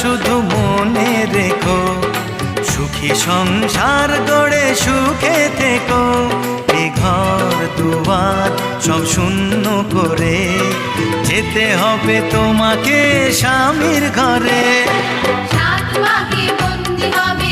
শুধু মনে রেখো, সুখী সংসার গড়ে সুখে থেকো। এ ঘর দুয়ার সব শূন্য করে যেতে হবে তোমাকে স্বামীর ঘরে। সাত পাকে বন্দি হবে